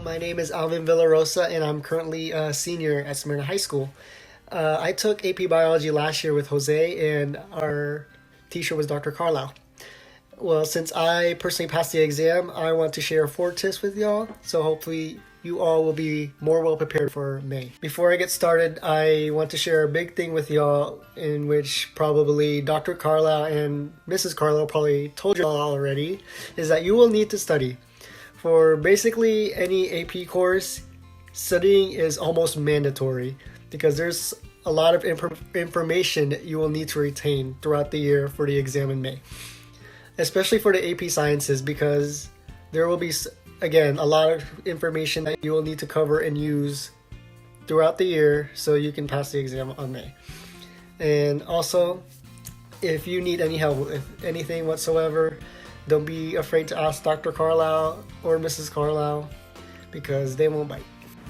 My name is Alvin Villarosa, and I'm currently a senior at Smyrna High School. I took AP Biology last year with Jose, and our teacher was Dr. Carlisle. Well, since I personally passed the exam, I want to share 4 tips with y'all, so hopefully you all will be more well prepared for May. Before I get started, I want to share a big thing with y'all in which probably Dr. Carlisle and Mrs. Carlisle probably told y'all already, is that you will need to study. For basically any AP course, studying is almost mandatory because there's a lot of information that you will need to retain throughout the year for the exam in May. Especially for the AP Sciences, because there will be, again, a lot of information that you will need to cover and use throughout the year so you can pass the exam on May. And also, if you need any help with anything whatsoever, don't be afraid to ask Dr. Carlisle or Mrs. Carlisle because they won't bite.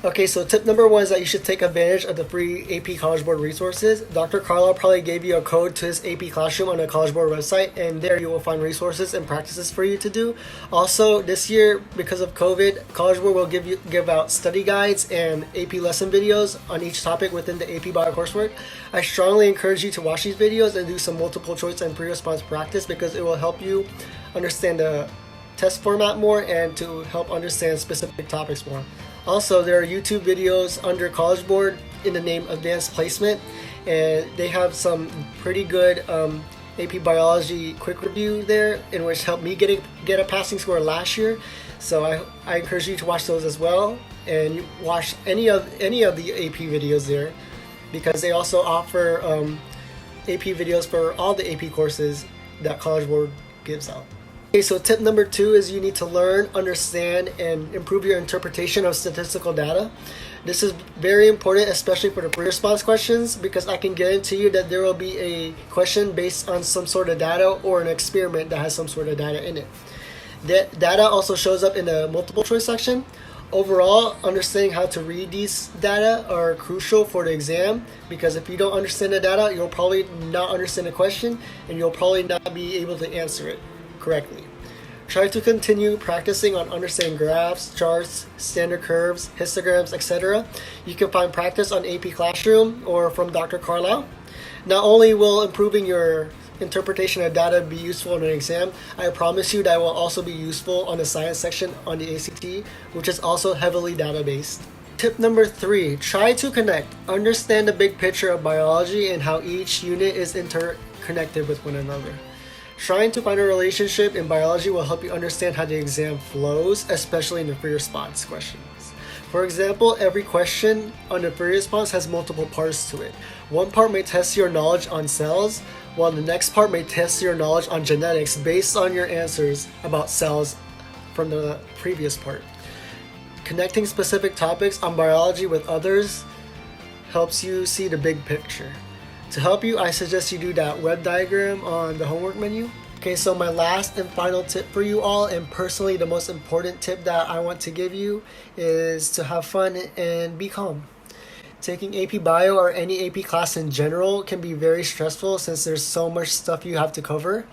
Okay, so tip number 1 is that you should take advantage of the free AP College Board resources. Dr. Carlisle probably gave you a code to his AP Classroom on the College Board website, and there you will find resources and practices for you to do. Also, this year, because of COVID, College Board will give out study guides and AP lesson videos on each topic within the AP Bio coursework. I strongly encourage you to watch these videos and do some multiple choice and pre-response practice because it will help you understand the test format more and to help understand specific topics more. Also, there are YouTube videos under College Board in the name Advanced Placement, and they have some pretty good AP Biology quick review there, in which helped me get a passing score last year. So I encourage you to watch those as well, and you watch any of the AP videos there, because they also offer AP videos for all the AP courses that College Board gives out. Okay, so tip number 2 is you need to learn, understand, and improve your interpretation of statistical data. This is very important, especially for the pre-response questions, because I can guarantee you that there will be a question based on some sort of data or an experiment that has some sort of data in it. That data also shows up in the multiple choice section. Overall, understanding how to read these data are crucial for the exam, because if you don't understand the data, you'll probably not understand the question, and you'll probably not be able to answer it correctly. Try to continue practicing on understanding graphs, charts, standard curves, histograms, etc. You can find practice on AP Classroom or from Dr. Carlisle. Not only will improving your interpretation of data be useful in an exam, I promise you that it will also be useful on the science section on the ACT, which is also heavily data-based. Tip number 3, try to connect. Understand the big picture of biology and how each unit is interconnected with one another. Trying to find a relationship in biology will help you understand how the exam flows, especially in the free response questions. For example, every question on the free response has multiple parts to it. One part may test your knowledge on cells, while the next part may test your knowledge on genetics based on your answers about cells from the previous part. Connecting specific topics on biology with others helps you see the big picture. To help you, I suggest you do that web diagram on the homework menu. Okay, so my last and final tip for you all, and personally the most important tip that I want to give you, is to have fun and be calm. Taking AP Bio or any AP class in general can be very stressful since there's so much stuff you have to cover.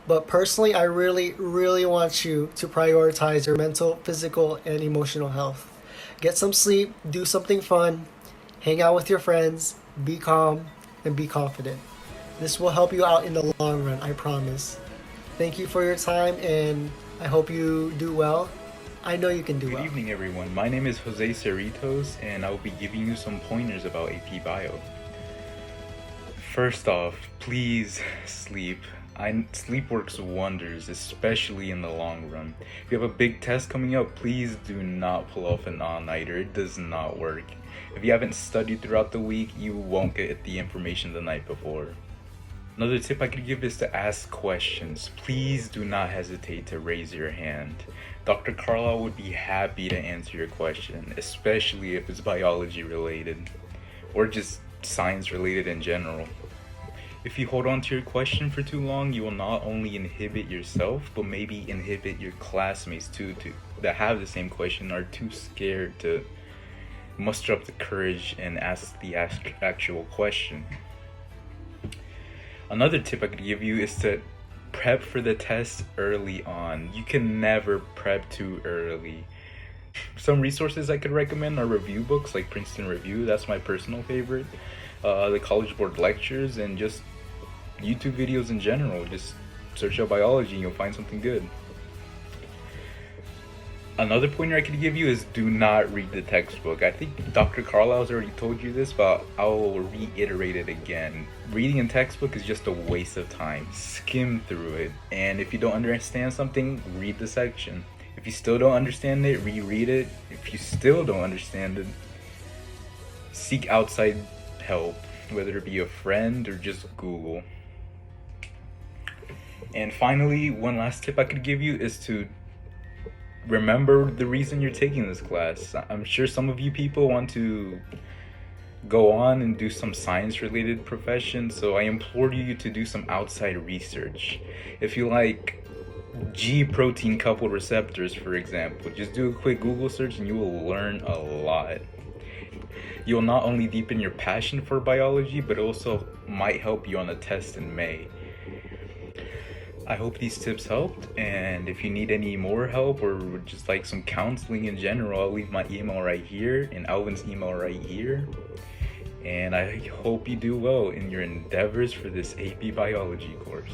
But personally, I really want you to prioritize your mental, physical, and emotional health. Get some sleep, do something fun, hang out with your friends, be calm, and be confident. This will help you out in the long run, I promise. Thank you for your time, and I hope you do well. I know you can do well. Good evening, everyone. My name is Jose Cerritos, and I will be giving you some pointers about AP Bio. First off, please sleep. Sleep works wonders, especially in the long run. If you have a big test coming up, please do not pull off an all-nighter. It does not work. If you haven't studied throughout the week, you won't get the information the night before. Another tip I could give is to ask questions. Please do not hesitate to raise your hand. Dr. Carlisle would be happy to answer your question, especially if it's biology related or just science related in general. If you hold on to your question for too long, you will not only inhibit yourself, but maybe inhibit your classmates too that have the same question, are too scared to muster up the courage and ask the actual question. Another tip I could give you is to prep for the test early on. You can never prep too early. Some resources I could recommend are review books like Princeton Review. That's my personal favorite. The College Board lectures and just YouTube videos in general. Just search up biology and you'll find something good. Another pointer I could give you is do not read the textbook. I think Dr. Carlisle's already told you this, but I'll reiterate it again. Reading a textbook is just a waste of time. Skim through it, and if you don't understand something, read the section. If you still don't understand it, reread it. If you still don't understand it, seek outside help, whether it be a friend or just Google. And finally, one last tip I could give you is to remember the reason you're taking this class. I'm sure some of you people want to go on and do some science related profession, so I implore you to do some outside research. If you like G protein coupled receptors, for example, just do a quick Google search and you will learn a lot. You'll not only deepen your passion for biology, but also might help you on a test in May. I hope these tips helped, and if you need any more help or would just like some counseling in general, I'll leave my email right here and Alvin's email right here. And I hope you do well in your endeavors for this AP biology course.